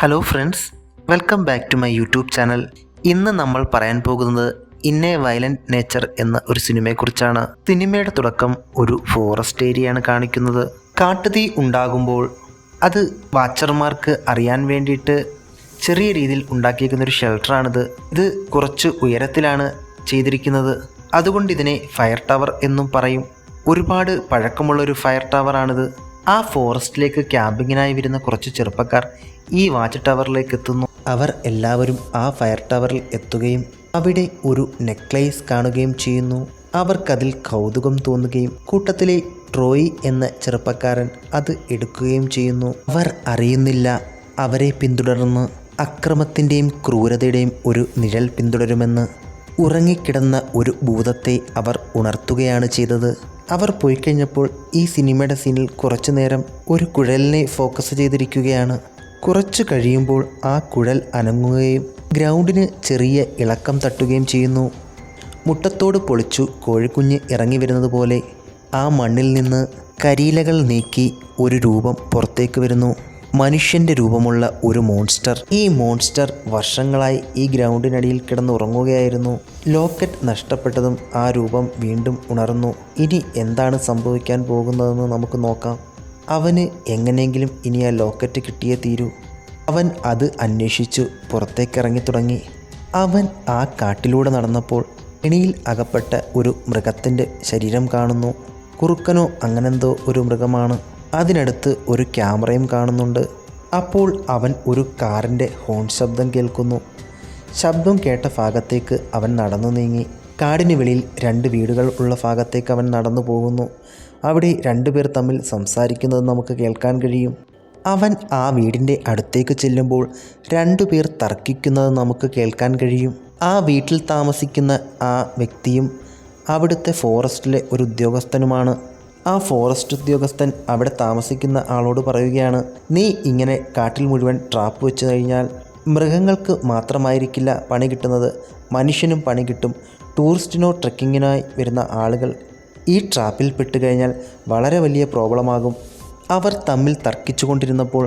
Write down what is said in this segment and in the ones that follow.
Hello friends, welcome back to my YouTube channel. ഇന്ന് നമ്മൾ പറയാൻ പോകുന്നത് ഇൻ എ വയലന്റ് നേച്ചർ എന്ന ഒരു സിനിമയെക്കുറിച്ചാണ്. സിനിമയുടെ തുടക്കം ഒരു ഫോറസ്റ്റ് ഏരിയയാണ് കാണിക്കുന്നത്. കാട്ടുതീ ഉണ്ടാകുമ്പോൾ അത് വാച്ചർമാർക്ക് അറിയാൻ വേണ്ടിയിട്ട് ചെറിയ രീതിയിൽ ഉണ്ടാക്കിയിരിക്കുന്ന ഒരു ഷെൽട്ടറാണിത്. ഇത് കുറച്ച് ഉയരത്തിലാണ് ചെയ്തിരിക്കുന്നത്. അതുകൊണ്ട് ഇതിനെ ഫയർ ടവർ എന്നും പറയും. ഒരുപാട് പഴക്കമുള്ളൊരു ഫയർ ടവറാണിത്. ആ ഫോറസ്റ്റിലേക്ക് ക്യാമ്പിങ്ങിനായി വരുന്ന കുറച്ച് ചെറുപ്പക്കാർ ഈ വാച്ച് ടവറിലേക്ക് എത്തുന്നു. അവർ എല്ലാവരും ആ ഫയർ ടവറിൽ എത്തുകയും അവിടെ ഒരു നെക്ലേസ് കാണുകയും ചെയ്യുന്നു. അവർക്കതിൽ കൗതുകം തോന്നുകയും കൂട്ടത്തിലെ ട്രോയ് എന്ന ചെറുപ്പക്കാരൻ അത് എടുക്കുകയും ചെയ്യുന്നു. അവർ അറിയുന്നില്ല അവരെ പിന്തുടർന്ന് അക്രമത്തിൻ്റെയും ക്രൂരതയുടെയും ഒരു നിഴൽ പിന്തുടരുമെന്ന്. ഉറങ്ങിക്കിടന്ന ഒരു ഭൂതത്തെ അവർ ഉണർത്തുകയാണ് ചെയ്തത്. അവർ പോയി കഴിഞ്ഞപ്പോൾ ഈ സിനിമയുടെ സീനിൽ കുറച്ചു നേരം ഒരു കുഴലിനെ ഫോക്കസ് ചെയ്തിരിക്കുകയാണ്. കുറച്ചു കഴിയുമ്പോൾ ആ കുഴൽ അനങ്ങുകയും ഗ്രൗണ്ടിന് ചെറിയ ഇളക്കം തട്ടുകയും ചെയ്യുന്നു. മുട്ടത്തോട് പൊളിച്ചു കോഴിക്കുഞ്ഞ് ഇറങ്ങി വരുന്നത് പോലെ ആ മണ്ണിൽ നിന്ന് കരിയിലകൾ നീക്കി ഒരു രൂപം പുറത്തേക്ക് വരുന്നു. മനുഷ്യൻ്റെ രൂപമുള്ള ഒരു മോൺസ്റ്റർ. ഈ മോൺസ്റ്റർ വർഷങ്ങളായി ഈ ഗ്രൗണ്ടിനടിയിൽ കിടന്നുറങ്ങുകയായിരുന്നു. ലോക്കറ്റ് നഷ്ടപ്പെട്ടതും ആ രൂപം വീണ്ടും ഉണർന്നു. ഇനി എന്താണ് സംഭവിക്കാൻ പോകുന്നതെന്ന് നമുക്ക് നോക്കാം. അവന് എങ്ങനെയെങ്കിലും ഇനി ആ ലോക്കറ്റ് കിട്ടിയേ തീരൂ. അവൻ അത് അന്വേഷിച്ചു പുറത്തേക്കിറങ്ങി തുടങ്ങി. അവൻ ആ കാട്ടിലൂടെ നടന്നപ്പോൾ കെണിയിൽ അകപ്പെട്ട ഒരു മൃഗത്തിൻ്റെ ശരീരം കാണുന്നു. കുറുക്കനോ അങ്ങനെന്തോ ഒരു മൃഗമാണ്. അതിനടുത്ത് ഒരു ക്യാമറയും കാണുന്നുണ്ട്. അപ്പോൾ അവൻ ഒരു കാറിൻ്റെ ഹോൺ ശബ്ദം കേൾക്കുന്നു. ശബ്ദം കേട്ട ഭാഗത്തേക്ക് അവൻ നടന്നു നീങ്ങി. കാടിന് വെളിയിൽ 2 വീടുകൾ ഉള്ള ഭാഗത്തേക്ക് അവൻ നടന്നു പോകുന്നു. അവിടെ 2 പേർ തമ്മിൽ സംസാരിക്കുന്നത് നമുക്ക് കേൾക്കാൻ കഴിയും. അവൻ ആ വീടിൻ്റെ അടുത്തേക്ക് ചെല്ലുമ്പോൾ 2 പേർ തർക്കിക്കുന്നത് നമുക്ക് കേൾക്കാൻ കഴിയും. ആ വീട്ടിൽ താമസിക്കുന്ന ആ വ്യക്തിയും അവിടുത്തെ ഫോറസ്റ്റിലെ ഒരു ഉദ്യോഗസ്ഥനുമാണ്. ആ ഫോറസ്റ്റ് ഉദ്യോഗസ്ഥൻ അവിടെ താമസിക്കുന്ന ആളോട് പറയുകയാണ്, നീ ഇങ്ങനെ കാട്ടിൽ മുഴുവൻ ട്രാപ്പ് വെച്ച് കഴിഞ്ഞാൽ മൃഗങ്ങൾക്ക് മാത്രമായിരിക്കില്ല പണി കിട്ടുന്നത്, മനുഷ്യനും പണി കിട്ടും. ടൂറിസ്റ്റിനോ ട്രെക്കിങ്ങിനായി വരുന്ന ആളുകൾ ഈ ട്രാപ്പിൽ പെട്ട് കഴിഞ്ഞാൽ വളരെ വലിയ പ്രോബ്ലമാകും. അവർ തമ്മിൽ തർക്കിച്ചു കൊണ്ടിരുന്നപ്പോൾ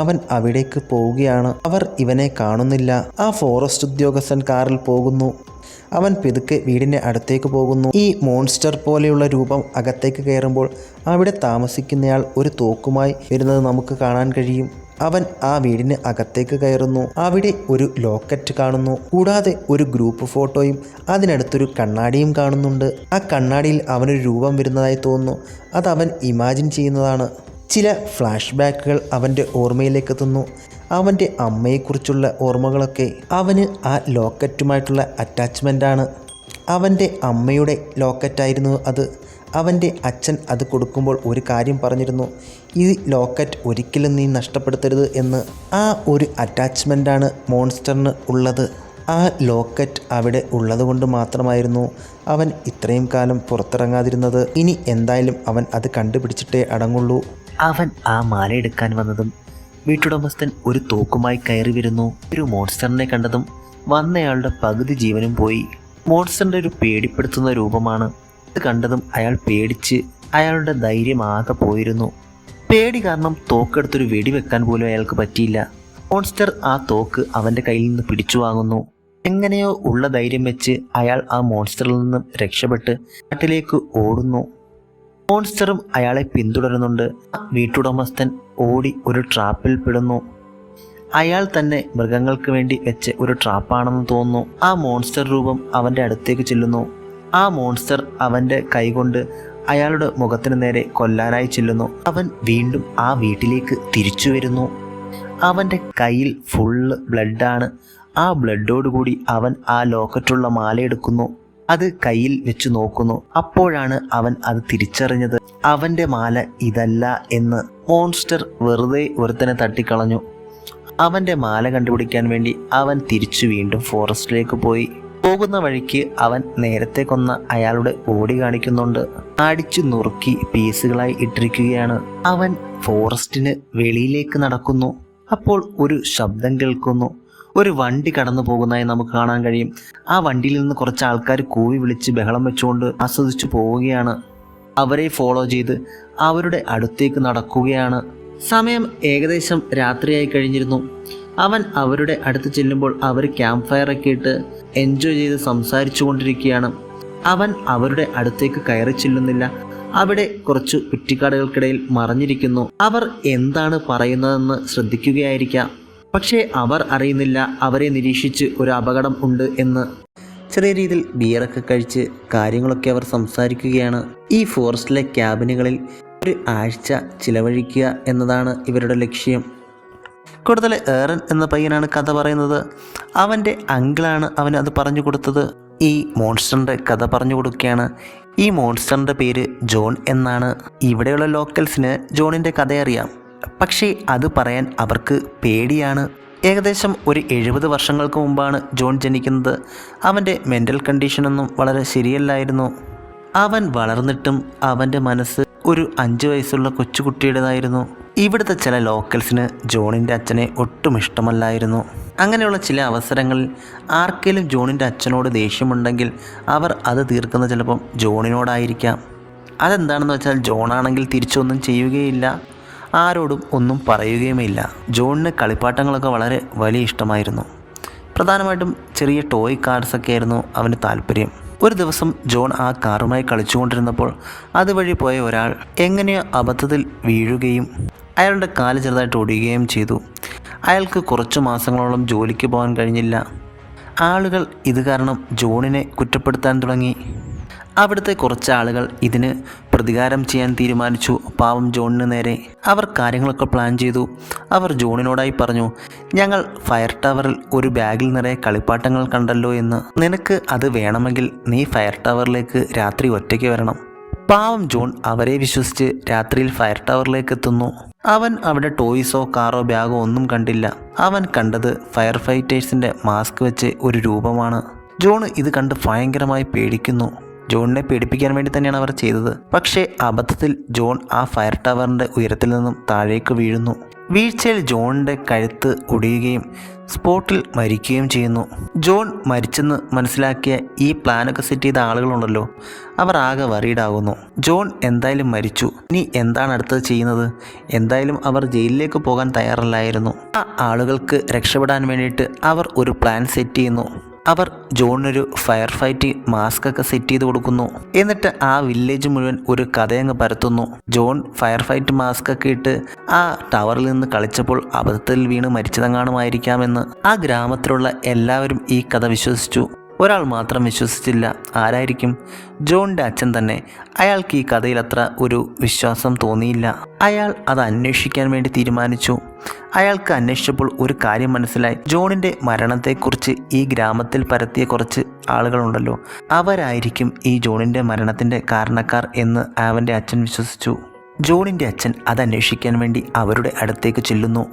അവൻ അവിടേക്ക് പോവുകയാണ്. അവർ ഇവനെ കാണുന്നില്ല. ആ ഫോറസ്റ്റ് ഉദ്യോഗസ്ഥൻ കാറിൽ പോകുന്നു. അവൻ പിതുക്കെ വീടിൻ്റെ അടുത്തേക്ക് പോകുന്നു. ഈ മോൺസ്റ്റർ പോലെയുള്ള രൂപം അകത്തേക്ക് കയറുമ്പോൾ അവിടെ താമസിക്കുന്നയാൾ ഒരു തോക്കുമായി വരുന്നത് നമുക്ക് കാണാൻ കഴിയും. അവൻ ആ വീടിന് അകത്തേക്ക് കയറുന്നു. അവിടെ ഒരു ലോക്കറ്റ് കാണുന്നു. കൂടാതെ ഒരു ഗ്രൂപ്പ് ഫോട്ടോയും അതിനടുത്തൊരു കണ്ണാടിയും കാണുന്നുണ്ട്. ആ കണ്ണാടിയിൽ അവനൊരു രൂപം വരുന്നതായി തോന്നുന്നു. അതവൻ ഇമാജിൻ ചെയ്യുന്നതാണ്. ചില ഫ്ലാഷ് ബാക്കുകൾ അവൻ്റെ ഓർമ്മയിലേക്ക് എത്തുന്നു. അവൻ്റെ അമ്മയെക്കുറിച്ചുള്ള ഓർമ്മകളൊക്കെ. അവന് ആ ലോക്കറ്റുമായിട്ടുള്ള അറ്റാച്ച്മെൻ്റാണ്. അവൻ്റെ അമ്മയുടെ ലോക്കറ്റായിരുന്നു അത്. അവൻ്റെ അച്ഛൻ അത് കൊടുക്കുമ്പോൾ ഒരു കാര്യം പറഞ്ഞിരുന്നു, ഈ ലോക്കറ്റ് ഒരിക്കലും നീ നഷ്ടപ്പെടുത്തരുത് എന്ന്. ആ ഒരു അറ്റാച്ച്മെൻ്റാണ് മോൺസ്റ്ററിന് ഉള്ളത്. ആ ലോക്കറ്റ് അവിടെ ഉള്ളതുകൊണ്ട് മാത്രമായിരുന്നു അവൻ ഇത്രയും കാലം പുറത്തിറങ്ങാതിരുന്നത്. ഇനി എന്തായാലും അവൻ അത് കണ്ടുപിടിച്ചിട്ടേ അടങ്ങുള്ളൂ. അവൻ ആ മാല എടുക്കാൻ വന്നതും വീട്ടുടമസ്ഥൻ ഒരു തോക്കുമായി കയറി വരുന്നു. ഒരു മോൺസ്റ്ററിനെ കണ്ടതും വന്നയാളുടെ പകുതി ജീവനും പോയി. മോൺസ്റ്ററിൻ്റെ ഒരു പേടിപ്പെടുത്തുന്ന രൂപമാണ്. ഇത് കണ്ടതും അയാൾ പേടിച്ച് അയാളുടെ ധൈര്യം ആകെ പോയിരുന്നു. പേടി കാരണം തോക്കെടുത്തൊരു വെടിവെക്കാൻ പോലും അയാൾക്ക് പറ്റിയില്ല. മോൺസ്റ്റർ ആ തോക്ക് അവൻ്റെ കയ്യിൽ നിന്ന് പിടിച്ചു വാങ്ങുന്നു. എങ്ങനെയോ ഉള്ള ധൈര്യം വെച്ച് അയാൾ ആ മോൺസ്റ്ററിൽ നിന്നും രക്ഷപ്പെട്ട് കാട്ടിലേക്ക് ഓടുന്നു. മോൺസ്റ്ററും അയാളെ പിന്തുടരുന്നുണ്ട്. വീട്ടുടമസ്ഥൻ ഓടി ഒരു ട്രാപ്പിൽ പെടുന്നു. അയാൾ തന്നെ മൃഗങ്ങൾക്ക് വേണ്ടി വെച്ച് ഒരു ട്രാപ്പാണെന്ന് തോന്നുന്നു. ആ മോൺസ്റ്റർ രൂപം അവൻ്റെ അടുത്തേക്ക് ചെല്ലുന്നു. ആ മോൺസ്റ്റർ അവൻ്റെ കൈകൊണ്ട് അയാളുടെ മുഖത്തിന് നേരെ കൊല്ലാനായി ചെല്ലുന്നു. അവൻ വീണ്ടും ആ വീട്ടിലേക്ക് തിരിച്ചു വരുന്നു. അവൻ്റെ കയ്യിൽ ഫുള്ള് ബ്ലഡാണ്. ആ ബ്ലഡോടുകൂടി അവൻ ആ ലോക്കറ്റുള്ള മാല എടുക്കുന്നു. അത് കയ്യിൽ വെച്ച് നോക്കുന്നു. അപ്പോഴാണ് അവൻ അത് തിരിച്ചറിഞ്ഞത്. അവൻ്റെ മാല ഇതല്ല എന്ന്. മോൺസ്റ്റർ വെറുതെ ഒരുത്തനെ തട്ടിക്കളഞ്ഞു. അവൻ്റെ മാല കണ്ടുപിടിക്കാൻ വേണ്ടി അവൻ തിരിച്ചു വീണ്ടും ഫോറസ്റ്റിലേക്ക് പോയി. പോകുന്ന വഴിക്ക് അവൻ നേരത്തെ കൊന്ന അയാളുടെ ബോഡി കാണിക്കുന്നുണ്ട്. അടിച്ചു നുറുക്കി പീസുകളായി ഇട്ടിരിക്കുകയാണ്. അവൻ ഫോറസ്റ്റിന് വെളിയിലേക്ക് നടക്കുന്നു. അപ്പോൾ ഒരു ശബ്ദം കേൾക്കുന്നു. ഒരു വണ്ടി കടന്നു പോകുന്നതായി നമുക്ക് കാണാൻ കഴിയും. ആ വണ്ടിയിൽ നിന്ന് കുറച്ച് ആൾക്കാർ കൂവി വിളിച്ച് ബഹളം വെച്ചുകൊണ്ട് ആസ്വദിച്ചു പോവുകയാണ്. അവരെ ഫോളോ ചെയ്ത് അവരുടെ അടുത്തേക്ക് നടക്കുകയാണ്. സമയം ഏകദേശം രാത്രിയായി കഴിഞ്ഞിരുന്നു. അവൻ അവരുടെ അടുത്ത് ചെല്ലുമ്പോൾ അവർ ക്യാമ്പ് ഫയറൊക്കെ ഇട്ട് എൻജോയ് ചെയ്ത് സംസാരിച്ചു കൊണ്ടിരിക്കുകയാണ്. അവൻ അവരുടെ അടുത്തേക്ക് കയറി ചെല്ലുന്നില്ല. അവിടെ കുറച്ചു കുറ്റിക്കാടുകൾക്കിടയിൽ മറഞ്ഞിരിക്കുന്നു. അവർ എന്താണ് പറയുന്നതെന്ന് ശ്രദ്ധിക്കുകയായിരിക്കാം. പക്ഷേ അവർ അറിയുന്നില്ല അവരെ നിരീക്ഷിച്ച് ഒരു അപകടം ഉണ്ട് എന്ന്. ചെറിയ രീതിയിൽ ബിയറൊക്കെ കഴിച്ച് കാര്യങ്ങളൊക്കെ അവർ സംസാരിക്കുകയാണ്. ഈ ഫോറസ്റ്റിലെ ക്യാബിനുകളിൽ ഒരു ആഴ്ച ചിലവഴിക്കുക എന്നതാണ് ഇവരുടെ ലക്ഷ്യം. കൂടുതൽ ഏറൻ എന്ന പയ്യനാണ് കഥ പറയുന്നത്. അവൻ്റെ അങ്കിളാണ് അവന് അത് പറഞ്ഞു കൊടുത്തത്. ഈ മോൺസ്റ്ററിൻ്റെ കഥ പറഞ്ഞു കൊടുക്കുകയാണ്. ഈ മോൺസ്റ്ററിൻ്റെ പേര് ജോൺ എന്നാണ്. ഇവിടെയുള്ള ലോക്കൽസിന് ജോണിൻ്റെ കഥ അറിയാം, പക്ഷേ അത് പറയാൻ അവർക്ക് പേടിയാണ്. ഏകദേശം ഒരു 70 വർഷങ്ങൾക്ക് മുമ്പാണ് ജോൺ ജനിക്കുന്നത്. അവൻ്റെ മെൻ്റൽ കണ്ടീഷനൊന്നും വളരെ ശരിയല്ലായിരുന്നു. അവൻ വളർന്നിട്ടും അവൻ്റെ മനസ്സ് ഒരു 5 വയസ്സുള്ള കൊച്ചുകുട്ടിയുടേതായിരുന്നു. ഇവിടുത്തെ ചില ലോക്കൽസിന് ജോണിൻ്റെ അച്ഛനെ ഒട്ടും ഇഷ്ടമല്ലായിരുന്നു. അങ്ങനെയുള്ള ചില അവസരങ്ങളിൽ ആർക്കെങ്കിലും ജോണിൻ്റെ അച്ഛനോട് ദേഷ്യമുണ്ടെങ്കിൽ അവർ അത് തീർക്കുന്ന ചിലപ്പം ജോണിനോടായിരിക്കാം. അതെന്താണെന്ന് വെച്ചാൽ ജോണാണെങ്കിൽ തിരിച്ചൊന്നും ചെയ്യുകയില്ല, ആരോടും ഒന്നും പറയുകയുമില്ല. ജോണിന് കളിപ്പാട്ടങ്ങളൊക്കെ വളരെ വലിയ ഇഷ്ടമായിരുന്നു. പ്രധാനമായിട്ടും ചെറിയ ടോയ് കാർസൊക്കെ ആയിരുന്നു അവന് താല്പര്യം. ഒരു ദിവസം ജോൺ ആ കാറുമായി കളിച്ചുകൊണ്ടിരുന്നപ്പോൾ അതുവഴി പോയ ഒരാൾ എങ്ങനെയോ അബദ്ധത്തിൽ വീഴുകയും അയാളുടെ കാല് ചെറുതായിട്ട് ഒടിയുകയും ചെയ്തു. അയാൾക്ക് കുറച്ച് മാസങ്ങളോളം ജോലിക്ക് പോകാൻ കഴിഞ്ഞില്ല. ആളുകൾ ഇത് കാരണം ജോണിനെ കുറ്റപ്പെടുത്താൻ തുടങ്ങി. അവിടുത്തെ കുറച്ച് ആളുകൾ ഇതിന് പ്രതികാരം ചെയ്യാൻ തീരുമാനിച്ചു പാവം ജോണിന് നേരെ. അവർ കാര്യങ്ങളൊക്കെ പ്ലാൻ ചെയ്തു. അവർ ജോണിനോടായി പറഞ്ഞു, ഞങ്ങൾ ഫയർ ടവറിൽ ഒരു ബാഗിൽ നിറയെ കളിപ്പാട്ടങ്ങൾ കണ്ടല്ലോ എന്ന്. നിനക്ക് അത് വേണമെങ്കിൽ നീ ഫയർ ടവറിലേക്ക് രാത്രി ഒറ്റയ്ക്ക് വരണം. പാവം ജോൺ അവരെ വിശ്വസിച്ച് രാത്രിയിൽ ഫയർ ടവറിലേക്ക് എത്തുന്നു. അവൻ അവിടെ ടോയ്സോ കാറോ ബാഗോ ഒന്നും കണ്ടില്ല. അവൻ കണ്ടത് ഫയർ ഫൈറ്റേഴ്സിൻ്റെ മാസ്ക് വെച്ച് ഒരു രൂപമാണ്. ജോൺ ഇത് കണ്ട് ഭയങ്കരമായി പേടിക്കുന്നു. ജോണിനെ പേടിപ്പിക്കാൻ വേണ്ടി തന്നെയാണ് അവർ ചെയ്തത്. പക്ഷേ അബദ്ധത്തിൽ ജോൺ ആ ഫയർ ടവറിൻ്റെ ഉയരത്തിൽ നിന്നും താഴേക്ക് വീഴുന്നു. വീഴ്ചയിൽ ജോണിൻ്റെ കഴുത്ത് ഒടിയുകയും സ്പോട്ടിൽ മരിക്കുകയും ചെയ്യുന്നു. ജോൺ മരിച്ചെന്ന് മനസ്സിലാക്കിയ ഈ പ്ലാനൊക്കെ സെറ്റ് ചെയ്ത ആളുകളുണ്ടല്ലോ, അവർ ആകെ വറീഡാകുന്നു. ജോൺ എന്തായാലും മരിച്ചു, ഇനി എന്താണ് അടുത്തത് ചെയ്യുന്നത്? എന്തായാലും അവർ ജയിലിലേക്ക് പോകാൻ തയ്യാറല്ലായിരുന്നു. ആ ആളുകൾക്ക് രക്ഷപ്പെടാൻ വേണ്ടിയിട്ട് അവർ ഒരു പ്ലാൻ സെറ്റ് ചെയ്യുന്നു. അവർ ജോണിനൊരു ഫയർ ഫൈറ്റ് മാസ്ക് ഒക്കെ സെറ്റ് ചെയ്ത് കൊടുക്കുന്നു. എന്നിട്ട് ആ വില്ലേജ് മുഴുവൻ ഒരു കഥയങ്ങ് പരത്തുന്നു. ജോൺ ഫയർ ഫൈറ്റ് മാസ്ക് ഒക്കെ ഇട്ട് ആ ടവറിൽ നിന്ന് കളിച്ചപ്പോൾ അബദ്ധത്തിൽ വീണ് മരിച്ചതെങ്ങാനുമായിരിക്കാമെന്ന് ആ ഗ്രാമത്തിലുള്ള എല്ലാവരും ഈ കഥ വിശ്വസിച്ചു. ഒരാൾ മാത്രം വിശ്വസിച്ചില്ല. ആരായിരിക്കും? ജോണിൻ്റെ അച്ഛൻ തന്നെ. അയാൾക്ക് ഈ കഥയിൽ അത്ര ഒരു വിശ്വാസം തോന്നിയില്ല. അയാൾ അത് അന്വേഷിക്കാൻ വേണ്ടി തീരുമാനിച്ചു. അയാൾക്ക് അന്വേഷിച്ചപ്പോൾ ഒരു കാര്യം മനസ്സിലായി. ജോണിൻ്റെ മരണത്തെക്കുറിച്ച് ഈ ഗ്രാമത്തിൽ പരത്തിയ കുറച്ച് ആളുകളുണ്ടല്ലോ, അവരായിരിക്കും ഈ ജോണിൻ്റെ മരണത്തിൻ്റെ കാരണക്കാർ എന്ന് അവൻ്റെ അച്ഛൻ വിശ്വസിച്ചു. ജോണിൻ്റെ അച്ഛൻ അത് അന്വേഷിക്കാൻ വേണ്ടി അവരുടെ അടുത്തേക്ക് ചെല്ലുന്നു.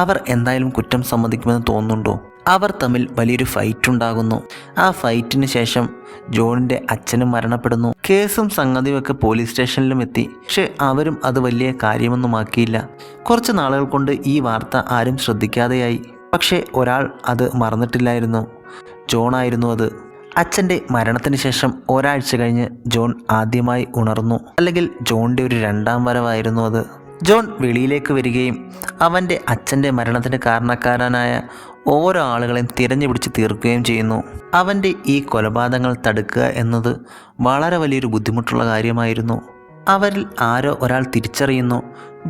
അവർ എന്തായാലും കുറ്റം സമ്മതിക്കുമെന്ന് തോന്നുന്നുണ്ടോ? അവർ തമ്മിൽ വലിയൊരു ഫൈറ്റ് ഉണ്ടാകുന്നു. ആ ഫൈറ്റിന് ശേഷം ജോണിൻ്റെ അച്ഛനും മരണപ്പെടുന്നു. കേസും സംഗതിയുമൊക്കെ പോലീസ് സ്റ്റേഷനിലും എത്തി. പക്ഷെ അവരും അത് വലിയ കാര്യമൊന്നുമാക്കിയില്ല. കുറച്ച് നാളുകൾ കൊണ്ട് ഈ വാർത്ത ആരും ശ്രദ്ധിക്കാതെയായി. പക്ഷേ ഒരാൾ അത് മറന്നിട്ടില്ലായിരുന്നു. ജോണായിരുന്നു അത്. അച്ഛൻ്റെ മരണത്തിന് ശേഷം ഒരാഴ്ച കഴിഞ്ഞ് ജോൺ ആദ്യമായി ഉണർന്നു. അല്ലെങ്കിൽ ജോണിൻ്റെ ഒരു രണ്ടാം വരവായിരുന്നു അത്. ജോൺ വെളിയിലേക്ക് വരികയും അവൻ്റെ അച്ഛൻ്റെ മരണത്തിന് കാരണക്കാരനായ ഓരോ ആളുകളെയും തിരഞ്ഞു പിടിച്ച് തീർക്കുകയും ചെയ്യുന്നു. അവൻ്റെ ഈ കൊലപാതകങ്ങൾ തടുക്കുക എന്നത് വളരെ വലിയൊരു ബുദ്ധിമുട്ടുള്ള കാര്യമായിരുന്നു. അവരിൽ ആരോ ഒരാൾ തിരിച്ചറിയുന്നു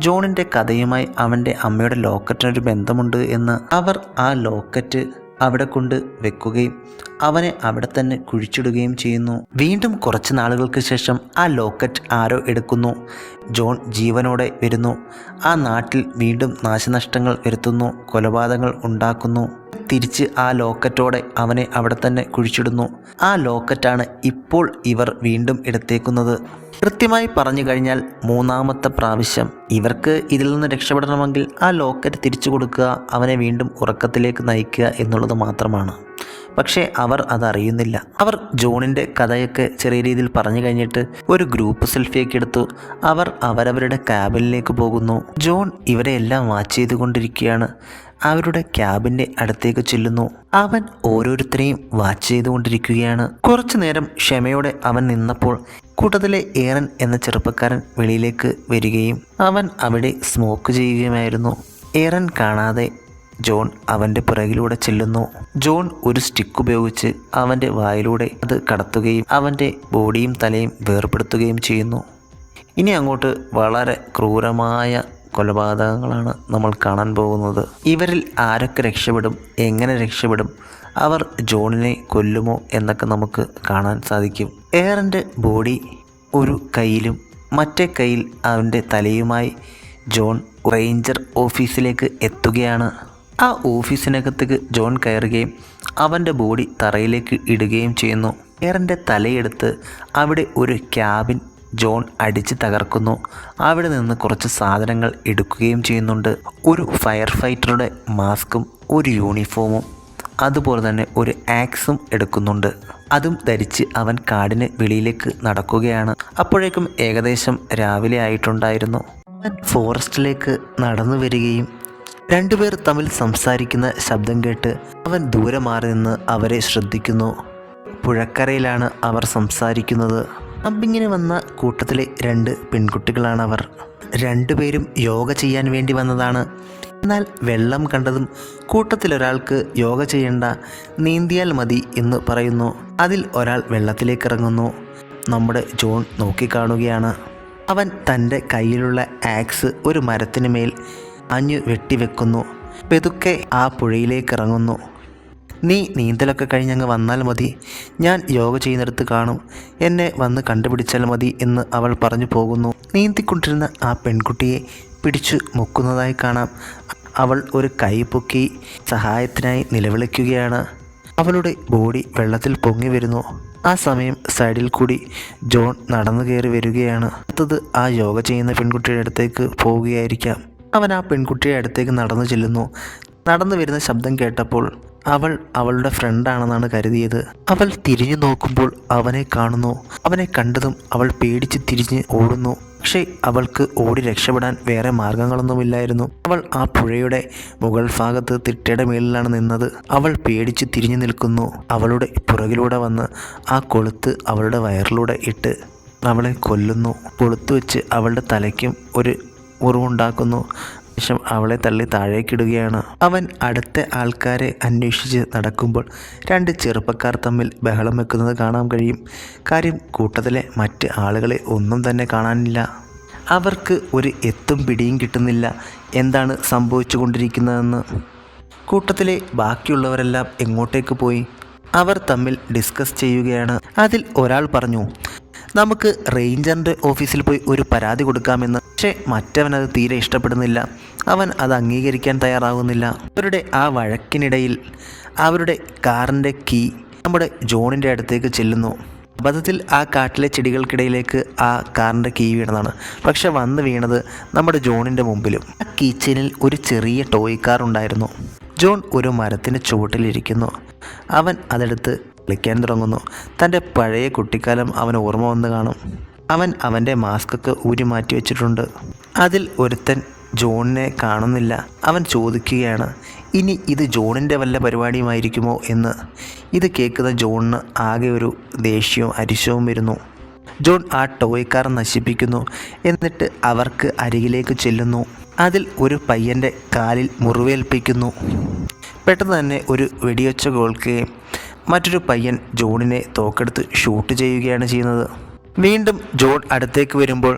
ജോണിൻ്റെ കഥയുമായി അവൻ്റെ അമ്മയുടെ ലോക്കറ്റിനൊരു ബന്ധമുണ്ട് എന്ന്. അവർ ആ ലോക്കറ്റ് അവിടെ കൊണ്ട് വെക്കുകയും അവനെ അവിടെ തന്നെ കുഴിച്ചിടുകയും ചെയ്യുന്നു. വീണ്ടും കുറച്ച് നാളുകൾക്ക് ശേഷം ആ ലോക്കറ്റ് ആരോ എടുക്കുന്നു. ജോൺ ജീവനോടെ വരുന്നു. ആ നാട്ടിൽ വീണ്ടും നാശനഷ്ടങ്ങൾ വരുത്തുന്നു, കൊലപാതകങ്ങൾ ഉണ്ടാക്കുന്നു. തിരിച്ച് ആ ലോക്കറ്റോടെ അവനെ അവിടെ തന്നെ കുഴിച്ചിടുന്നു. ആ ലോക്കറ്റാണ് ഇപ്പോൾ ഇവർ വീണ്ടും എടുത്തേക്കുന്നത്. കൃത്യമായി പറഞ്ഞു കഴിഞ്ഞാൽ 3ാമത്തെ പ്രാവശ്യം. ഇവർക്ക് ഇതിൽ നിന്ന് രക്ഷപ്പെടണമെങ്കിൽ ആ ലോക്കറ്റ് തിരിച്ചു കൊടുക്കുക, അവനെ വീണ്ടും ഉറക്കത്തിലേക്ക് നയിക്കുക എന്നുള്ളത് മാത്രമാണ്. പക്ഷേ അവർ അതറിയുന്നില്ല. അവർ ജോണിൻ്റെ കഥയൊക്കെ ചെറിയ രീതിയിൽ പറഞ്ഞു കഴിഞ്ഞിട്ട് ഒരു ഗ്രൂപ്പ് സെൽഫിയൊക്കെ എടുത്തു. അവർ അവരവരുടെ ക്യാബിനിലേക്ക് പോകുന്നു. ജോൺ ഇവരെല്ലാം വാച്ച് ചെയ്തുകൊണ്ടിരിക്കുകയാണ്. അവരുടെ ക്യാബിൻ്റെ അടുത്തേക്ക് ചെല്ലുന്നു. അവൻ ഓരോരുത്തരെയും വാച്ച് ചെയ്തുകൊണ്ടിരിക്കുകയാണ്. കുറച്ചു നേരം ക്ഷമയോടെ അവൻ നിന്നപ്പോൾ കൂട്ടത്തിലെ ഏറൻ എന്ന ചെറുപ്പക്കാരൻ വെളിയിലേക്ക് വരികയും അവൻ അവിടെ സ്മോക്ക് ചെയ്യുകയുമായിരുന്നു. ഏറൻ കാണാതെ ജോൺ അവൻ്റെ പിറകിലൂടെ ചെല്ലുന്നു. ജോൺ ഒരു സ്റ്റിക്ക് ഉപയോഗിച്ച് അവൻ്റെ വായിലൂടെ അത് കടത്തുകയും അവൻ്റെ ബോഡിയും തലയും വേർപെടുത്തുകയും ചെയ്യുന്നു. ഇനി അങ്ങോട്ട് വളരെ ക്രൂരമായ കൊലപാതകങ്ങളാണ് നമ്മൾ കാണാൻ പോകുന്നത്. ഇവരിൽ ആരൊക്കെ രക്ഷപ്പെടും, എങ്ങനെ രക്ഷപ്പെടും, അവർ ജോണിനെ കൊല്ലുമോ എന്നൊക്കെ നമുക്ക് കാണാൻ സാധിക്കും. എയറിൻ്റെ ബോഡി ഒരു കയ്യിലും മറ്റേ കയ്യിൽ അവൻ്റെ തലയുമായി ജോൺ റേഞ്ചർ ഓഫീസിലേക്ക് എത്തുകയാണ്. ആ ഓഫീസിനകത്തേക്ക് ജോൺ കയറുകയും അവൻ്റെ ബോഡി തറയിലേക്ക് ഇടുകയും ചെയ്യുന്നു. എയറിൻ്റെ തലയെടുത്ത് അവിടെ ഒരു ക്യാബിൻ ജോൺ അടിച്ച് തകർക്കുന്നു. അവിടെ നിന്ന് കുറച്ച് സാധനങ്ങൾ എടുക്കുകയും ചെയ്യുന്നുണ്ട്. ഒരു ഫയർ ഫൈറ്ററുടെ മാസ്കും ഒരു യൂണിഫോമും അതുപോലെ തന്നെ ഒരു ആക്സും എടുക്കുന്നുണ്ട്. അതും ധരിച്ച് അവൻ കാടിന് വെളിയിലേക്ക് നടക്കുകയാണ്. അപ്പോഴേക്കും ഏകദേശം രാവിലെ ആയിട്ടുണ്ടായിരുന്നു. അവൻ ഫോറസ്റ്റിലേക്ക് നടന്നു വരികയും രണ്ടുപേർ തമ്മിൽ സംസാരിക്കുന്ന ശബ്ദം കേട്ട് അവൻ ദൂരെ മാറി നിന്ന് അവരെ ശ്രദ്ധിക്കുന്നു. പുഴക്കരയിലാണ് അവർ സംസാരിക്കുന്നത്. ക്യാമ്പിങ്ങിന് വന്ന കൂട്ടത്തിലെ 2 പെൺകുട്ടികളാണവർ. രണ്ടുപേരും യോഗ ചെയ്യാൻ വേണ്ടി വന്നതാണ്. എന്നാൽ വെള്ളം കണ്ടതും കൂട്ടത്തിലൊരാൾക്ക് യോഗ ചെയ്യേണ്ട, നീന്തിയാൽ മതി എന്ന് പറയുന്നു. അതിൽ ഒരാൾ വെള്ളത്തിലേക്ക് ഇറങ്ങുന്നു. നമ്മുടെ ജോൺ നോക്കിക്കാണുകയാണ്. അവൻ തൻ്റെ കയ്യിലുള്ള ആക്സ് ഒരു മരത്തിന് മേൽ ആഞ്ഞു വെട്ടിവെക്കുന്നു. പെതുക്കെ ആ പുഴയിലേക്ക് ഇറങ്ങുന്നു. നീ നീന്തലൊക്കെ കഴിഞ്ഞങ്ങ് വന്നാൽ മതി, ഞാൻ യോഗ ചെയ്യുന്നിടത്ത് കാണും, എന്നെ വന്ന് കണ്ടുപിടിച്ചാൽ മതി എന്ന് അവൾ പറഞ്ഞു പോകുന്നു. നീന്തിക്കൊണ്ടിരുന്ന ആ പെൺകുട്ടിയെ പിടിച്ചു മുക്കുന്നതായി കാണാം. അവൾ ഒരു കൈ പൊക്കി സഹായത്തിനായി നിലവിളിക്കുകയാണ്. അവളുടെ ബോഡി വെള്ളത്തിൽ പൊങ്ങി വരുന്നു. ആ സമയം സൈഡിൽ കൂടി ജോൺ നടന്നു കയറി വരികയാണ്. അടുത്തത് ആ യോഗ ചെയ്യുന്ന പെൺകുട്ടിയുടെ അടുത്തേക്ക് പോവുകയായിരിക്കാം. അവൻ ആ പെൺകുട്ടിയുടെ അടുത്തേക്ക് നടന്നു ചെല്ലുന്നു. നടന്നു വരുന്ന ശബ്ദം കേട്ടപ്പോൾ അവൾ അവളുടെ ഫ്രണ്ടാണെന്നാണ് കരുതിയത്. അവൾ തിരിഞ്ഞു നോക്കുമ്പോൾ അവനെ കാണുന്നു. അവനെ കണ്ടതും അവൾ പേടിച്ച് തിരിഞ്ഞ് ഓടുന്നു. പക്ഷേ അവൾക്ക് ഓടി രക്ഷപ്പെടാൻ വേറെ മാർഗങ്ങളൊന്നുമില്ലായിരുന്നു. അവൾ ആ പുഴയുടെ മുകൾ ഭാഗത്ത് തിട്ടയുടെ മേളിലാണ് നിന്നത്. അവൾ പേടിച്ച് തിരിഞ്ഞു നിൽക്കുന്നു. അവളുടെ പുറകിലൂടെ വന്ന് ആ കൊളുത്ത് അവളുടെ വയറിലൂടെ ഇട്ട് അവളെ കൊല്ലുന്നു. കൊളുത്ത് വെച്ച് അവളുടെ തലയ്ക്കും ഒരു മുറിവുണ്ടാക്കുന്നു. ശേഷം അവളെ തള്ളി താഴേക്കിടുകയാണ്. അവൻ അടുത്ത ആൾക്കാരെ അന്വേഷിച്ച് നടക്കുമ്പോൾ 2 ചെറുപ്പക്കാർ തമ്മിൽ ബഹളം വെക്കുന്നത് കാണാൻ കഴിയും. കാര്യം കൂട്ടത്തിലെ മറ്റ് ആളുകളെ ഒന്നും തന്നെ കാണാനില്ല. അവർക്ക് ഒരു എത്തും പിടിയും കിട്ടുന്നില്ല എന്താണ് സംഭവിച്ചു കൊണ്ടിരിക്കുന്നതെന്ന്. കൂട്ടത്തിലെ ബാക്കിയുള്ളവരെല്ലാം എങ്ങോട്ടേക്ക് പോയി? അവർ തമ്മിൽ ഡിസ്കസ് ചെയ്യുകയാണ്. അതിൽ ഒരാൾ പറഞ്ഞു, നമുക്ക് റേഞ്ചറിൻ്റെ ഓഫീസിൽ പോയി ഒരു പരാതി കൊടുക്കാമെന്ന്. പക്ഷേ മറ്റവനത് തീരെ ഇഷ്ടപ്പെടുന്നില്ല. അവൻ അത് അംഗീകരിക്കാൻ തയ്യാറാകുന്നില്ല. അവരുടെ ആ വഴക്കിനിടയിൽ അവരുടെ കാറിൻ്റെ കീ നമ്മുടെ ജോണിൻ്റെ അടുത്തേക്ക് ചെല്ലുന്നു. അബദ്ധത്തിൽ ആ കാട്ടിലെ ചെടികൾക്കിടയിലേക്ക് ആ കാറിൻ്റെ കീ വീണതാണ്. പക്ഷെ വന്ന് വീണത് നമ്മുടെ ജോണിൻ്റെ മുമ്പിലും. ആ കീച്ചെയിനിൽ ഒരു ചെറിയ ടോയ് കാർ ഉണ്ടായിരുന്നു. ജോൺ ഒരു മരത്തിൻ്റെ ചുവട്ടിലിരിക്കുന്നു. അവൻ അതെടുത്ത് കളിക്കാൻ തുടങ്ങുന്നു. തൻ്റെ പഴയ കുട്ടിക്കാലം അവന് ഓർമ്മ വന്ന് കാണും. അവൻ അവൻ്റെ മാസ്കൊക്കെ ഊരി മാറ്റി വെച്ചിട്ടുണ്ട്. അതിൽ ഒരുത്തൻ ജോണിനെ കാണുന്നില്ല. അവൻ ചോദിക്കുകയാണ്, ഇനി ഇത് ജോണിൻ്റെ വല്ല പരിപാടിയുമായിരിക്കുമോ എന്ന്. ഇത് കേൾക്കുന്ന ജോണിന് ആകെ ഒരു ദേഷ്യവും അരിശവും വരുന്നു. ജോൺ ആ ടോയ് കാർ നശിപ്പിക്കുന്നു. എന്നിട്ട് അവർക്ക് അരികിലേക്ക് ചെല്ലുന്നു. അതിൽ ഒരു പയ്യൻ്റെ കാലിൽ മുറിവേൽപ്പിക്കുന്നു. പെട്ടെന്ന് തന്നെ ഒരു വെടിയൊച്ച കേൾക്കുകയും മറ്റൊരു പയ്യൻ ജോണിനെ തോക്കെടുത്ത് ഷൂട്ട് ചെയ്യുകയാണ് ചെയ്യുന്നത്. വീണ്ടും ജോൺ അടുത്തേക്ക് വരുമ്പോൾ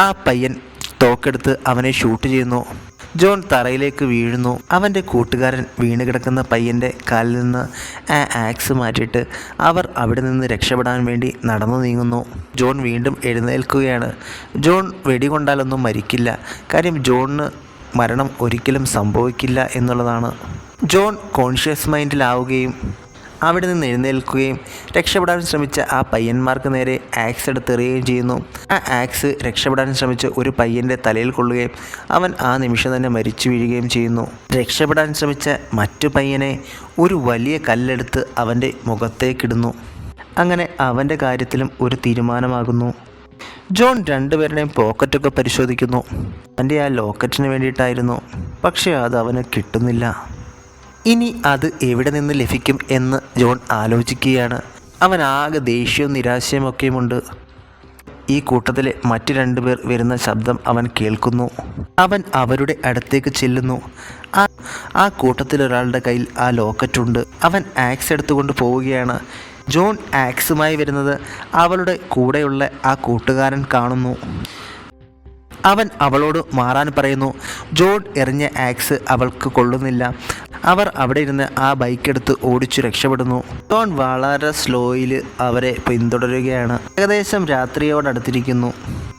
ആ പയ്യൻ തോക്കെടുത്ത് അവനെ ഷൂട്ട് ചെയ്യുന്നു. ജോൺ തറയിലേക്ക് വീഴുന്നു. അവൻ്റെ കൂട്ടുകാരൻ വീണ് കിടക്കുന്ന പയ്യൻ്റെ കാലിൽ നിന്ന് ആ ആക്സ് മാറ്റിയിട്ട് അവർ അവിടെ നിന്ന് രക്ഷപ്പെടാൻ വേണ്ടി നടന്നു നീങ്ങുന്നു. ജോൺ വീണ്ടും എഴുന്നേൽക്കുകയാണ്. ജോൺ വെടികൊണ്ടാലൊന്നും മരിക്കില്ല. കാര്യം ജോണിന് മരണം ഒരിക്കലും സംഭവിക്കില്ല എന്നുള്ളതാണ്. ജോൺ കോൺഷ്യസ് മൈൻഡിലാവുകയും അവിടെ നിന്ന് എഴുന്നേൽക്കുകയും രക്ഷപ്പെടാൻ ശ്രമിച്ച ആ പയ്യന്മാർക്ക് നേരെ ആക്സ് എടുത്തെറിയുകയും ചെയ്യുന്നു. ആ ആക്സ് രക്ഷപ്പെടാൻ ശ്രമിച്ച് ഒരു പയ്യൻ്റെ തലയിൽ കൊള്ളുകയും അവൻ ആ നിമിഷം തന്നെ മരിച്ചു വീഴുകയും ചെയ്യുന്നു. രക്ഷപ്പെടാൻ ശ്രമിച്ച മറ്റു പയ്യനെ ഒരു വലിയ കല്ലെടുത്ത് അവൻ്റെ മുഖത്തേക്കിടുന്നു. അങ്ങനെ അവൻ്റെ കാര്യത്തിലും ഒരു തീരുമാനമാകുന്നു. ജോൺ രണ്ടുപേരുടെയും പോക്കറ്റൊക്കെ പരിശോധിക്കുന്നു. അവൻ്റെ ആ ലോക്കറ്റിന് വേണ്ടിയിട്ടായിരുന്നു. പക്ഷേ അത് അവന് കിട്ടുന്നില്ല. ഇനി അത് എവിടെ നിന്ന് ലഭിക്കും എന്ന് ജോൺ ആലോചിക്കുകയാണ്. അവൻ ആകെ ദേഷ്യവും നിരാശയും ഒക്കെയുമുണ്ട്. ഈ കൂട്ടത്തിലെ മറ്റു രണ്ടുപേർ വരുന്ന ശബ്ദം അവൻ കേൾക്കുന്നു. അവൻ അവരുടെ അടുത്തേക്ക് ചെല്ലുന്നു. ആ കൂട്ടത്തിലൊരാളുടെ കയ്യിൽ ആ ലോക്കറ്റുണ്ട്. അവൻ ആക്സ് എടുത്തുകൊണ്ട് പോവുകയാണ്. ജോൺ ആക്സുമായി വരുന്നത് അവളുടെ കൂടെയുള്ള ആ കൂട്ടുകാരൻ കാണുന്നു. അവൻ അവളോട് മാറാൻ പറയുന്നു. ജോൺ എറിഞ്ഞ ആക്സ് അവൾക്ക് കൊള്ളുന്നില്ല. അവർ അവിടെ ഇരുന്ന് ആ ബൈക്കെടുത്ത് ഓടിച്ചു രക്ഷപ്പെടുന്നു. ജോൺ വളരെ സ്ലോയിൽ അവരെ പിന്തുടരുകയാണ്. ഏകദേശം രാത്രിയോടടുത്തിരിക്കുന്നു.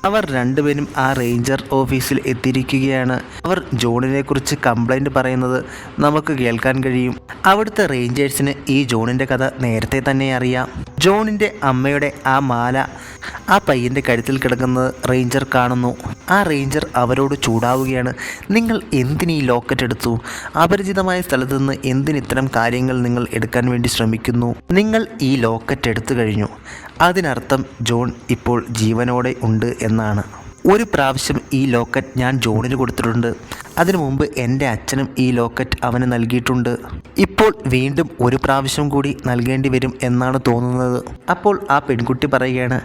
അവർ രണ്ടുപേരും ആ റേഞ്ചർ ഓഫീസിൽ എത്തിയിരിക്കുകയാണ്. അവർ ജോണിനെ കുറിച്ച് കംപ്ലൈൻറ്റ് പറയുന്നത് നമുക്ക് കേൾക്കാൻ കഴിയും. അവിടുത്തെ റേഞ്ചേഴ്സിന് ഈ ജോണിൻ്റെ കഥ നേരത്തെ തന്നെ അറിയാം. ജോണിൻ്റെ അമ്മയുടെ ആ മാല ആ പയ്യൻ്റെ കഴുത്തിൽ കിടക്കുന്നത് റേഞ്ചർ കാണുന്നു. ആ റേഞ്ചർ അവരോട് ചൂടാവുകയാണ്. നിങ്ങൾ എന്തിനീ ലോക്കറ്റ് എടുത്തു? അപരിചിതമായ സ്ഥലത്ത് നിന്ന് എന്തിനിത്തരം കാര്യങ്ങൾ നിങ്ങൾ എടുക്കാൻ വേണ്ടി ശ്രമിക്കുന്നു? നിങ്ങൾ ഈ ലോക്കറ്റ് എടുത്തു കഴിഞ്ഞു. അതിനർത്ഥം ജോൺ ഇപ്പോൾ ജീവനോടെ ഉണ്ട് എന്നാണ്. ഒരു പ്രാവശ്യം ഈ ലോക്കറ്റ് ഞാൻ ജോണിന് കൊടുത്തിട്ടുണ്ട്. അതിനു മുമ്പ് എൻ്റെ അച്ഛനും ഈ ലോക്കറ്റ് അവന് നൽകിയിട്ടുണ്ട്. ഇപ്പോൾ വീണ്ടും ഒരു പ്രാവശ്യം കൂടി നൽകേണ്ടി വരും എന്നാണ് തോന്നുന്നത്. അപ്പോൾ ആ പെൺകുട്ടി പറയുകയാണ്,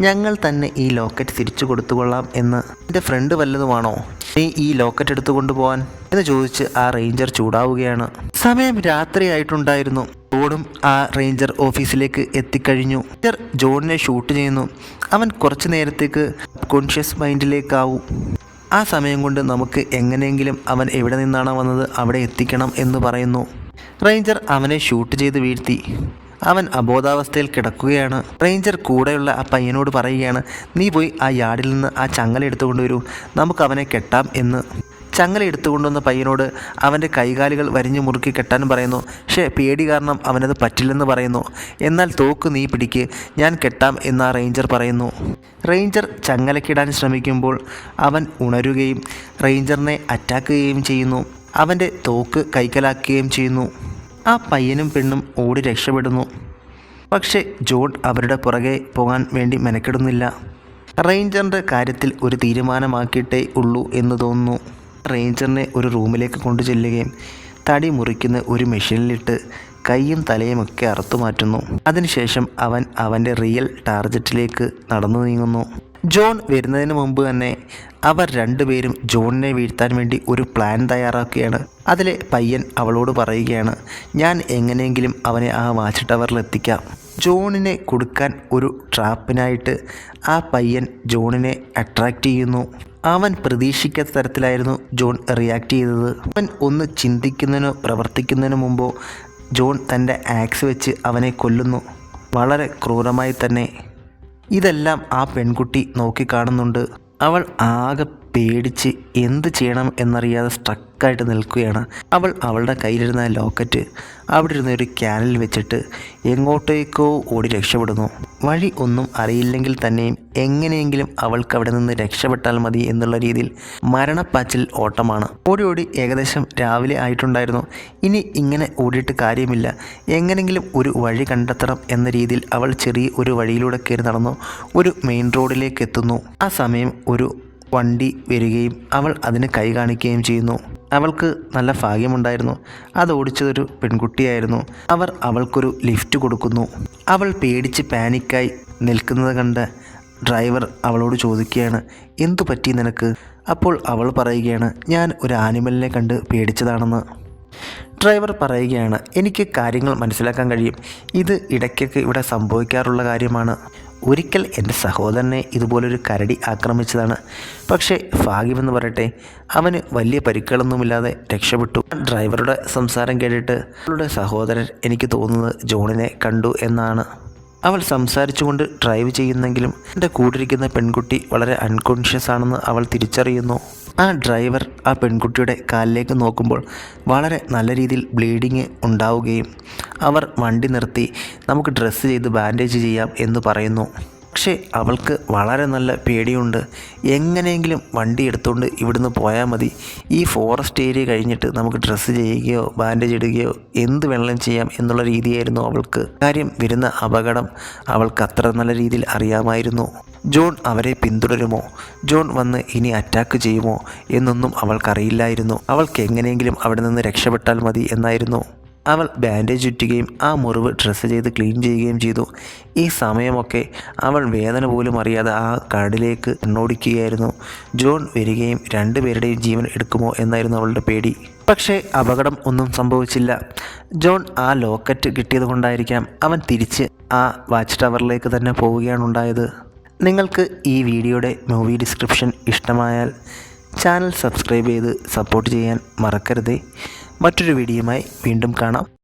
ഞങ്ങൾ തന്നെ ഈ ലോക്കറ്റ് തിരിച്ചു കൊടുത്തുകൊള്ളാം എന്ന്. എൻ്റെ ഫ്രണ്ട് വല്ലതുമാണോ നീ ഈ ലോക്കറ്റ് എടുത്തു കൊണ്ടുപോകാൻ എന്ന് ചോദിച്ച് ആ റേഞ്ചർ ചൂടാവുകയാണ്. സമയം രാത്രിയായിട്ടുണ്ടായിരുന്നു. ജോണും ആ റേഞ്ചർ ഓഫീസിലേക്ക് എത്തിക്കഴിഞ്ഞു. ജോണിനെ ഷൂട്ട് ചെയ്യുന്നു. അവൻ കുറച്ചു നേരത്തേക്ക് കോൺഷ്യസ് മൈൻഡിലേക്കാവും. ആ സമയം കൊണ്ട് നമുക്ക് എങ്ങനെയെങ്കിലും അവൻ എവിടെ നിന്നാണ് വന്നത് അവിടെ എത്തിക്കണം എന്ന് പറയുന്നു. റേഞ്ചർ അവനെ ഷൂട്ട് ചെയ്ത് വീഴ്ത്തി. അവൻ അബോധാവസ്ഥയിൽ കിടക്കുകയാണ്. റേഞ്ചർ കൂടെയുള്ള ആ പയ്യനോട് പറയുകയാണ്, നീ പോയി ആ യാർഡിൽ നിന്ന് ആ ചങ്ങല എടുത്തുകൊണ്ട് വരൂ, നമുക്ക് അവനെ കെട്ടാം എന്ന്. ചങ്ങല എടുത്തുകൊണ്ടുവന്ന പയ്യനോട് അവൻ്റെ കൈകാലുകൾ വരിഞ്ഞു മുറുക്കി കെട്ടാൻ പറയുന്നു. പക്ഷേ പേടി കാരണം അവനത് പറ്റില്ലെന്ന് പറയുന്നു. എന്നാൽ തോക്ക് നീ പിടിക്ക്, ഞാൻ കെട്ടാം എന്ന് ആ റേഞ്ചർ പറയുന്നു. റേഞ്ചർ ചങ്ങലക്കിടാൻ ശ്രമിക്കുമ്പോൾ അവൻ ഉണരുകയും റേഞ്ചറിനെ അറ്റാക്ക് ചെയ്യുകയും ചെയ്യുന്നു. അവൻ്റെ തോക്ക് കൈക്കലാക്കുകയും ചെയ്യുന്നു. ആ പയ്യനും പെണ്ണും ഓടി രക്ഷപ്പെടുന്നു. പക്ഷേ ജോൺ അവരുടെ പുറകെ പോകാൻ വേണ്ടി മെനക്കെടുന്നില്ല. റേഞ്ചറിൻ്റെ കാര്യത്തിൽ ഒരു തീരുമാനമാക്കിയിട്ടേ ഉള്ളൂ എന്ന് തോന്നുന്നു. റേഞ്ചറിനെ ഒരു റൂമിലേക്ക് കൊണ്ടു ചെല്ലുകയും തടി മുറിക്കുന്ന ഒരു മെഷീനിലിട്ട് കൈയും തലയും ഒക്കെ അറുത്തു മാറ്റുന്നു. അതിനുശേഷം അവൻ അവൻ്റെ റിയൽ ടാർഗറ്റിലേക്ക് നടന്നു നീങ്ങുന്നു. ജോൺ വരുന്നതിന് മുമ്പ് തന്നെ അവർ രണ്ടുപേരും ജോണിനെ വീഴ്ത്താൻ വേണ്ടി ഒരു പ്ലാൻ തയ്യാറാക്കുകയാണ്. അതിലെ പയ്യൻ അവളോട് പറയുകയാണ്, ഞാൻ എങ്ങനെയെങ്കിലും അവനെ ആ വാച്ച് ടവറിൽ എത്തിക്കാം. ജോണിനെ കൊടുക്കാൻ ഒരു ട്രാപ്പിനായിട്ട് ആ പയ്യൻ ജോണിനെ അട്രാക്റ്റ് ചെയ്യുന്നു. അവൻ പ്രതീക്ഷിക്കാത്ത തരത്തിലായിരുന്നു ജോൺ റിയാക്ട് ചെയ്തത്. അവൻ ഒന്ന് ചിന്തിക്കുന്നതിനോ പ്രവർത്തിക്കുന്നതിനു മുമ്പോ ജോൺ തൻ്റെ ആക്സ് വെച്ച് അവനെ കൊല്ലുന്നു, വളരെ ക്രൂരമായി തന്നെ. ഇതെല്ലാം ആ പെൺകുട്ടി നോക്കിക്കാണുന്നുണ്ട്. അവൾ ആകെ പേടിച്ച് എന്ത് ചെയ്യണം എന്നറിയാതെ സ്ട്രക്കായിട്ട് നിൽക്കുകയാണ്. അവൾ അവളുടെ കയ്യിലിരുന്ന ലോക്കറ്റ് അവിടെ ഇരുന്ന ഒരു ക്യാനിൽ വെച്ചിട്ട് എങ്ങോട്ടേക്കോ ഓടി രക്ഷപ്പെടുന്നു. വഴി ഒന്നും അറിയില്ലെങ്കിൽ തന്നെയും എങ്ങനെയെങ്കിലും അവൾക്ക് അവിടെ നിന്ന് രക്ഷപ്പെട്ടാൽ മതി എന്നുള്ള രീതിയിൽ മരണപ്പാച്ചിൽ ഓട്ടമാണ്. ഓടി ഏകദേശം രാവിലെ ആയിട്ടുണ്ടായിരുന്നു. ഇനി ഇങ്ങനെ ഓടിയിട്ട് കാര്യമില്ല, എങ്ങനെയെങ്കിലും ഒരു വഴി കണ്ടെത്തണം എന്ന രീതിയിൽ അവൾ ചെറിയ ഒരു വഴിയിലൂടെ കയറി നടന്നു ഒരു മെയിൻ റോഡിലേക്ക് എത്തുന്നു. ആ സമയം ഒരു വണ്ടി വരികയും അവൾ അതിന് കൈ കാണിക്കുകയും ചെയ്യുന്നു. അവൾക്ക് നല്ല ഭാഗ്യമുണ്ടായിരുന്നു, അത് ഓടിച്ചതൊരു പെൺകുട്ടിയായിരുന്നു. അവർ അവൾക്കൊരു ലിഫ്റ്റ് കൊടുക്കുന്നു. അവൾ പേടിച്ച് പാനിക്കായി നിൽക്കുന്നത് കണ്ട് ഡ്രൈവർ അവളോട് ചോദിക്കുകയാണ്, എന്തു പറ്റി നിനക്ക്? അപ്പോൾ അവൾ പറയുകയാണ്, ഞാൻ ഒരു ആനിമലിനെ കണ്ട് പേടിച്ചതാണെന്ന്. ഡ്രൈവർ പറയുകയാണ്, എനിക്ക് കാര്യങ്ങൾ മനസ്സിലാക്കാൻ കഴിയും, ഇത് ഇടയ്ക്കൊക്കെ ഇവിടെ സംഭവിക്കാറുള്ള കാര്യമാണ്. ഒരിക്കൽ എൻ്റെ സഹോദരനെ ഇതുപോലൊരു കരടി ആക്രമിച്ചതാണ്. പക്ഷേ ഭാഗ്യമെന്ന് പറയട്ടെ, അവന് വലിയ പരിക്കുകളൊന്നുമില്ലാതെ രക്ഷപ്പെട്ടു. ഡ്രൈവറുടെ സംസാരം കേട്ടിട്ട് അവളുടെ സഹോദരൻ എനിക്ക് തോന്നുന്നത് ജോണിനെ കണ്ടു എന്നാണ്. അവൾ സംസാരിച്ചുകൊണ്ട് ഡ്രൈവ് ചെയ്യുന്നെങ്കിലും എൻ്റെ കൂടിരിക്കുന്ന പെൺകുട്ടി വളരെ അൺകോൺഷ്യസ് ആണെന്ന് അവൾ തിരിച്ചറിയുന്നു. ആ ഡ്രൈവർ ആ പെൺകുട്ടിയുടെ കാലിലേക്ക് നോക്കുമ്പോൾ വളരെ നല്ല രീതിയിൽ ബ്ലീഡിങ് ഉണ്ടാവുകയും അവർ വണ്ടി നിർത്തി നമുക്ക് ഡ്രസ്സ് ചെയ്ത് ബാൻഡേജ് ചെയ്യാം എന്ന് പറയുന്നു. പക്ഷേ അവൾക്ക് വളരെ നല്ല പേടിയുണ്ട്. എങ്ങനെയെങ്കിലും വണ്ടി എടുത്തുകൊണ്ട് ഇവിടുന്ന് പോയാൽ മതി, ഈ ഫോറസ്റ്റ് ഏരിയ കഴിഞ്ഞിട്ട് നമുക്ക് ഡ്രസ്സ് ചെയ്യുകയോ ബാൻഡേജ് ഇടുകയോ എന്ത് വേണമെങ്കിലും ചെയ്യാം എന്നുള്ള രീതിയായിരുന്നു അവൾക്ക്. കാര്യം വരുന്ന അപകടം അവൾക്ക് അത്ര നല്ല രീതിയിൽ അറിയാമായിരുന്നു. ജോൺ അവരെ പിന്തുടരുമോ, ജോൺ വന്ന് ഇനി അറ്റാക്ക് ചെയ്യുമോ എന്നൊന്നും അവൾക്കറിയില്ലായിരുന്നു. അവൾക്ക് എങ്ങനെയെങ്കിലും അവിടെ നിന്ന് രക്ഷപ്പെട്ടാൽ മതി എന്നായിരുന്നു. അവൾ ബാൻഡേജ് ചുറ്റുകയും ആ മുറിവ് ഡ്രസ്സ് ചെയ്ത് ക്ലീൻ ചെയ്യുകയും ചെയ്തു. ഈ സമയമൊക്കെ അവൾ വേദന പോലും അറിയാതെ ആ കാടിലേക്ക് എണ്ണോടിക്കുകയായിരുന്നു. ജോൺ വരികയും രണ്ടുപേരുടെയും ജീവൻ എടുക്കുമോ എന്നായിരുന്നു അവളുടെ പേടി. പക്ഷേ അപകടം ഒന്നും സംഭവിച്ചില്ല. ജോൺ ആ ലോക്കറ്റ് കിട്ടിയത് കൊണ്ടായിരിക്കാം അവൻ തിരിച്ച് ആ വാച്ച് ടവറിലേക്ക് തന്നെ പോവുകയാണ് ഉണ്ടായത്. നിങ്ങൾക്ക് ഈ വീഡിയോയുടെ മൂവി ഡിസ്ക്രിപ്ഷൻ ഇഷ്ടമായാൽ ചാനൽ സബ്സ്ക്രൈബ് ചെയ്ത് സപ്പോർട്ട് ചെയ്യാൻ മറക്കരുതേ. മറ്റൊരു വീഡിയോയുമായി വീണ്ടും കാണാം.